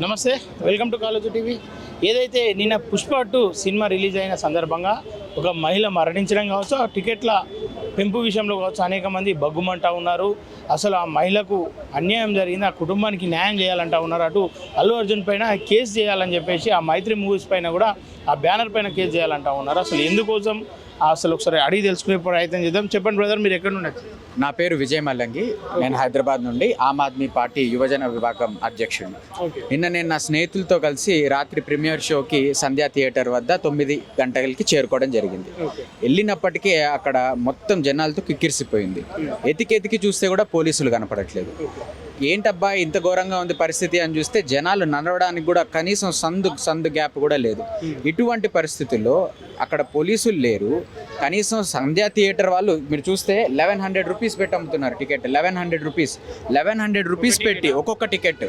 నమస్తే, welcome to college TV. ఏదైతే నిన్న పుష్ప 2 సినిమా రిలీజ్ అయిన సందర్భంగా ఒక మహిళ మరణించడం కావచ్చు, ఆ టికెట్ల పెంపు విషయంలో కావచ్చు అనేక మంది బగ్గుమంటా ఉన్నారు. అసలు ఆ మహిళకు అన్యాయం జరిగింది, ఆ కుటుంబానికి న్యాయం చేయాలంటా ఉన్నారు. అటు అల్లు అర్జున్ పైన కేసు చేయాలని చెప్పేసి, ఆ మైత్రి మూవీస్ పైన కూడా ఆ బ్యానర్ పైన కేసు చేయాలంటా ఉన్నారు. అసలు ఎందుకోసం అసలు ఒకసారి అడిగి తెలుసుకునే ప్రయత్నం చేద్దాం. చెప్పండి బ్రదర్, మీరు ఎక్కడ నుండి? నా పేరు విజయ్ మల్లంగి. నేను హైదరాబాద్ నుండి ఆమ్ ఆద్మీ పార్టీ యువజన విభాగం అధ్యక్షుడిని. నిన్న నేను నా స్నేహితులతో కలిసి రాత్రి ప్రీమియర్ షోకి సంధ్యా థియేటర్ వద్ద 9 గంటలకి చేరుకోవడం జరిగింది. వెళ్ళినప్పటికీ అక్కడ మొత్తం జనాలతో కిక్కిరిసిపోయింది. ఎతికి చూస్తే కూడా పోలీసులు కనపడట్లేదు. ఏంటబ్బా ఇంత ఘోరంగా ఉంది పరిస్థితి అని చూస్తే జనాలు నడవడానికి కూడా కనీసం సందు గ్యాప్ కూడా లేదు. ఇటువంటి పరిస్థితుల్లో అక్కడ పోలీసులు లేరు. కనీసం సంధ్యా థియేటర్ వాళ్ళు మీరు చూస్తే 1100 రూపీస్ పెట్టి అమ్ముతున్నారు టికెట్. 1100 రూపీస్ పెట్టి ఒక్కొక్క టికెట్.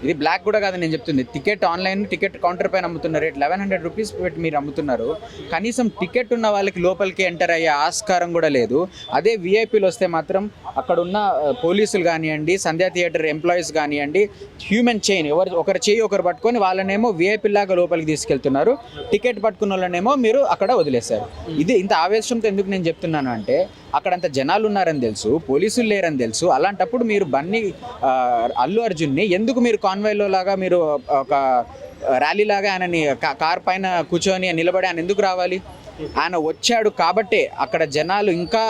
ఇది బ్లాక్ కూడా కాదు నేను చెప్తుంది. టికెట్ ఆన్లైన్ టికెట్ కౌంటర్ పైన అమ్ముతున్నారు. 1100 రూపీస్ పెట్టి మీరు అమ్ముతున్నారు. కనీసం టికెట్ ఉన్న వాళ్ళకి లోపలికి ఎంటర్ అయ్యే ఆస్కారం కూడా లేదు. అదే విఐపీలు వస్తే మాత్రం అక్కడ ఉన్న పోలీసులు కానివ్వండి, సంధ్యా థియేటర్ ఎంప్లాయీస్ కానివ్వండి, హ్యూమన్ చైన్ ఒకరి చేయి ఒకరు పట్టుకొని వాళ్ళనేమో విఐపీ లాగా లోపలికి తీసుకెళ్తున్నారు. టికెట్ పట్టుకున్న వాళ్ళనేమో మీరు అక్కడ వదిలేశారు. ఇది ఇంత ఆవేశంతో ఎందుకు నేను చెప్తున్నాను అంటే, అక్కడంత జనాలు ఉన్నారని తెలుసు, పోలీసులు లేరని తెలుసు. అలాంటప్పుడు మీరు అల్లు అర్జున్ని ఎందుకు మీరు కాన్వాయ్లో లాగా మీరు ఒక ర్యాలీ లాగా ఆయనని కార్ పైన కూర్చొని నిలబడి ఆయన ఎందుకు రావాలి? ఆయన వచ్చాడు కాబట్టే అక్కడ జనాలు ఇంకా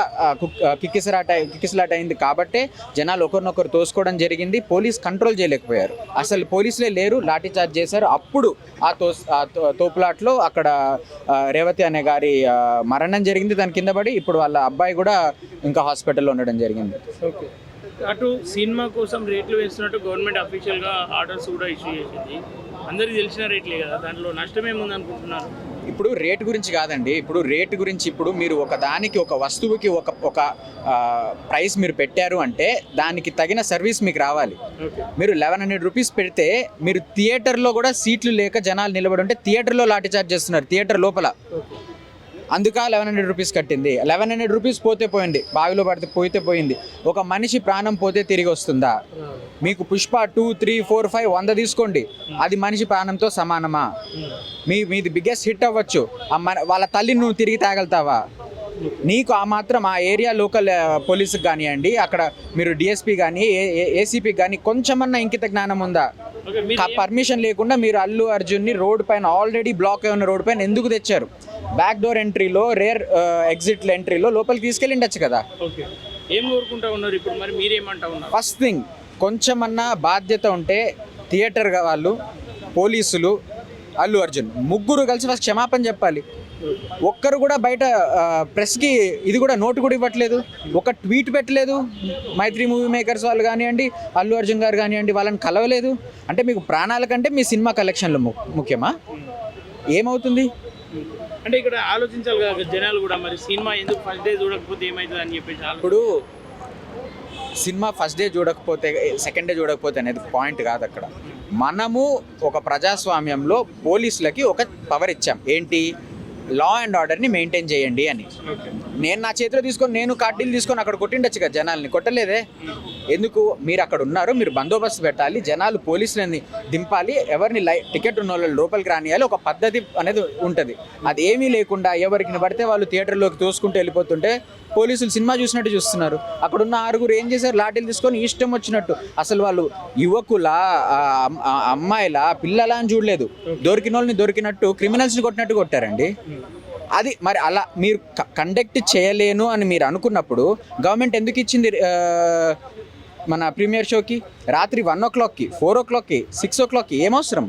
కిక్కిసలాట అయింది కాబట్టే జనాలు ఒకరినొకరు తోసుకోవడం జరిగింది. పోలీస్ కంట్రోల్ చేయలేకపోయారు. అసలు పోలీసులే లేరు, లాఠీ చార్జ్ చేశారు. అప్పుడు ఆ తోపులాట్లో అక్కడ రేవతి అనే గారి మరణం జరిగింది. దాని కింద పడి ఇప్పుడు వాళ్ళ అబ్బాయి కూడా ఇంకా హాస్పిటల్లో ఉండడం జరిగింది. అటు సినిమా కోసం రేట్లు వేస్తున్నట్టు గవర్నమెంట్ అఫీషియల్గా ఆర్డర్స్ కూడా ఇష్యూ చేసింది. అందరికీ తెలిసిన రేట్లే కదా, దాంట్లో నష్టం ఏముంది అనుకుంటున్నారు? ఇప్పుడు రేటు గురించి కాదండి. ఇప్పుడు మీరు ఒక వస్తువుకి ఒక ప్రైస్ మీరు పెట్టారు అంటే దానికి తగిన సర్వీస్ మీకు రావాలి. మీరు 1100 రూపీస్ పెడితే మీరు థియేటర్లో కూడా సీట్లు లేక జనాలు నిలబడి ఉంటే థియేటర్లో లాఠీ చార్జ్ చేస్తున్నారు. థియేటర్ లోపల అందుక 1100 రూపీస్ కట్టింది. 1100 రూపీస్ పోతే పోయింది, బావిలో పడితే పోయింది. ఒక మనిషి ప్రాణం పోతే తిరిగి వస్తుందా? మీకు పుష్ప 2, 3, 4, 5 100 తీసుకోండి, అది మనిషి ప్రాణంతో సమానమా? మీది బిగ్గెస్ట్ హిట్ అవ్వచ్చు, వాళ్ళ తల్లిని నువ్వు తిరిగి తాగలుగుతావా? నీకు ఆ మాత్రం ఆ ఏరియా లోకల్ పోలీసుకి కానివ్వండి, అక్కడ మీరు డిఎస్పీ కానీ ఏసీపీకి కానీ కొంచెమన్నా ఇంకిత జ్ఞానం ఉందా? పర్మిషన్ లేకుండా మీరు అల్లు అర్జున్ని రోడ్ పైన ఆల్రెడీ బ్లాక్ అయి ఉన్న రోడ్ పైన ఎందుకు తెచ్చారు? బ్యాక్ డోర్ ఎంట్రీలో, రేర్ ఎగ్జిట్ ఎంట్రీలో లోపలికి తీసుకెళ్ళి ఉండొచ్చు కదా. ఏం కోరుకుంటా ఉన్నారు ఇప్పుడు? మరి మీరేమంటా ఉన్నారు? ఫస్ట్ థింగ్, కొంచెమన్నా బాధ్యత ఉంటే థియేటర్ వాళ్ళు, పోలీసులు, అల్లు అర్జున్ ముగ్గురు కలిసి ఫస్ట్ క్షమాపణ చెప్పాలి. ఒక్కరు కూడా బయట ప్రెస్కి ఇది కూడా నోటు కూడా ఇవ్వట్లేదు, ఒక ట్వీట్ పెట్టలేదు. మైత్రి మూవీ మేకర్స్ వాళ్ళు కానివ్వండి, అల్లు అర్జున్ గారు కానివ్వండి, వాళ్ళని కలవలేదు. అంటే మీకు ప్రాణాల కంటే మీ సినిమా కలెక్షన్లు ముఖ్యమా? ఏమవుతుంది అంటే ఇక్కడ ఆలోచించాలి కదా జనాలు కూడా. మరి సినిమా ఎందుకు ఫస్ట్ డే చూడకపోతే ఏమవుతుంది అని చెప్పేసి. ఇప్పుడు సినిమా ఫస్ట్ డే చూడకపోతే, సెకండ్ డే చూడకపోతే అనేది పాయింట్ కాదు. అక్కడ మనము ఒక ప్రజాస్వామ్యంలో పోలీసులకి ఒక పవర్ ఇచ్చాం. ఏంటి? లా అండ్ ఆర్డర్ని మెయింటైన్ చేయండి అని. నేను నా చేతిలో తీసుకొని నేను కార్డీలు తీసుకొని అక్కడ కొట్టిండొచ్చు కదా, జనాల్ని కొట్టలేదే. ఎందుకు? మీరు అక్కడ ఉన్నారు, మీరు బందోబస్తు పెట్టాలి, జనాలు పోలీసులని దింపాలి, ఎవరిని టికెట్ ఉన్న వాళ్ళు లోపలికి రానియాలి, ఒక పద్ధతి అనేది ఉంటుంది. అది ఏమీ లేకుండా ఎవరికి పడితే వాళ్ళు థియేటర్లోకి తోసుకుంటూ వెళ్ళిపోతుంటే పోలీసులు సినిమా చూసినట్టు చూస్తున్నారు. అక్కడ ఉన్న 6 ఏం చేశారు? లాఠీలు తీసుకొని ఇష్టం వచ్చినట్టు. అసలు వాళ్ళు యువకులా, అమ్మాయిలా, పిల్లలా అని చూడలేదు. దొరికిన వాళ్ళని దొరికినట్టు, క్రిమినల్స్ని కొట్టినట్టు కొట్టారండి. అది మరి అలా మీరు కండక్ట్ చేయలేను అని మీరు అనుకున్నప్పుడు గవర్నమెంట్ ఎందుకు ఇచ్చింది మన ప్రీమియర్ షోకి? రాత్రి 1 o'clockకి, 4 o'clockకి, 6 o'clockకి ఏమవసరం?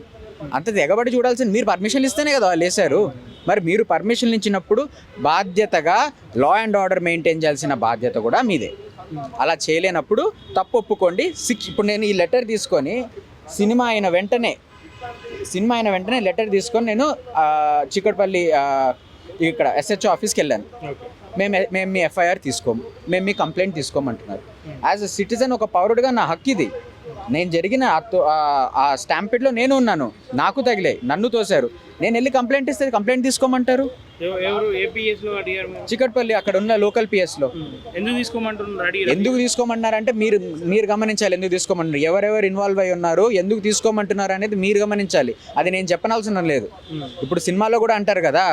అంత ఎగబడి చూడాల్సింది. మీరు పర్మిషన్ ఇస్తేనే కదా వాళ్ళు వేశారు. మరి మీరు పర్మిషన్ ఇచ్చినప్పుడు బాధ్యతగా లా అండ్ ఆర్డర్ మెయింటైన్ చేయాల్సిన బాధ్యత కూడా మీదే. అలా చేయలేనప్పుడు తప్పు ఒప్పుకోండి. ఇప్పుడు నేను ఈ లెటర్ తీసుకొని సినిమా అయిన వెంటనే లెటర్ తీసుకొని నేను చిక్కడపల్లి ఇక్కడ SHO ఆఫీస్కి వెళ్ళాను. మేము మీ ఎఫ్ఐఆర్ తీసుకోము, మేము మీ కంప్లైంట్ తీసుకోమంటున్నారు. యాజ్ అ సిటిజన్, ఒక పౌరుడిగా నా హక్కు ఇది. నేను జరిగిన ఆ స్టాంపిడ్లో నేను ఉన్నాను, నాకు తగిలే, నన్ను తోశారు. నేను వెళ్ళి కంప్లైంట్ ఇస్తే కంప్లైంట్ తీసుకోమంటారు. ఎవరు ఏపీఎస్లో అడిగారు మీరు? చికట్పల్లి అక్కడ ఉన్న లోకల్ పిఎస్లో. ఎందుకు తీసుకోమంటున్నారు అడిగారు? ఎందుకు తీసుకోమన్నారంటే మీరు గమనించాలి. ఎందుకు తీసుకోమంటున్నారు, ఎవరెవరు ఇన్వాల్వ్ అయి ఉన్నారు, ఎందుకు తీసుకోమంటున్నారు అనేది మీరు గమనించాలి. అది నేను చెప్పనవసరం లేదు. ఇప్పుడు సినిమాలో కూడా అంటారు కదా,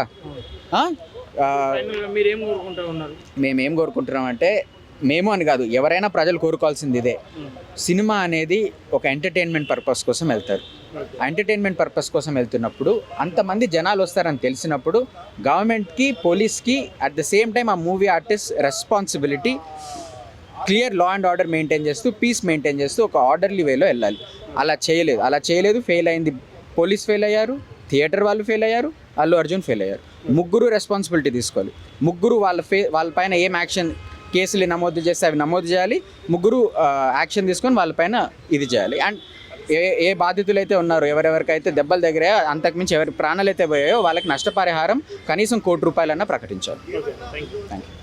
మీరేం కోరుకుంటా ఉన్నారు? మేమేం కోరుకుంటున్నాం అంటే, మేము అని కాదు, ఎవరైనా ప్రజలు కోరుకోవాల్సింది ఇదే. సినిమా అనేది ఒక ఎంటర్టైన్మెంట్ పర్పస్ కోసం వెళ్తారు. ఎంటర్టైన్మెంట్ పర్పస్ కోసం వెళ్తున్నప్పుడు అంతమంది జనాలు వస్తారని తెలిసినప్పుడు గవర్నమెంట్కి, పోలీస్కి అట్ ద సేమ్ టైం ఆ movie artist responsibility clear law and order maintain చేస్తూ, పీస్ మెయింటైన్ చేస్తూ ఒక ఆర్డర్లీ వేలో వెళ్ళాలి. అలా చేయలేదు. ఫెయిల్ అయింది. పోలీస్ ఫెయిల్ అయ్యారు, థియేటర్ వాళ్ళు ఫెయిల్ అయ్యారు, అల్లు అర్జున్ ఫెయిల్ అయ్యారు. ముగ్గురు రెస్పాన్సిబిలిటీ తీసుకోవాలి. ముగ్గురు వాళ్ళ పైన ఏం యాక్షన్ కేసులు నమోదు చేస్తే అవి నమోదు చేయాలి. ముగ్గురు యాక్షన్ తీసుకొని వాళ్ళపైన ఇది చేయాలి. అండ్ ఏ బాధితులు అయితే ఉన్నారో, ఎవరెవరికైతే దెబ్బలు దగ్గర అంతకుమించి ఎవరి ప్రాణాలు అయితే పోయాయో వాళ్ళకి నష్టపరిహారం కనీసం ₹1 కోటి ప్రకటించాలి. Thank you.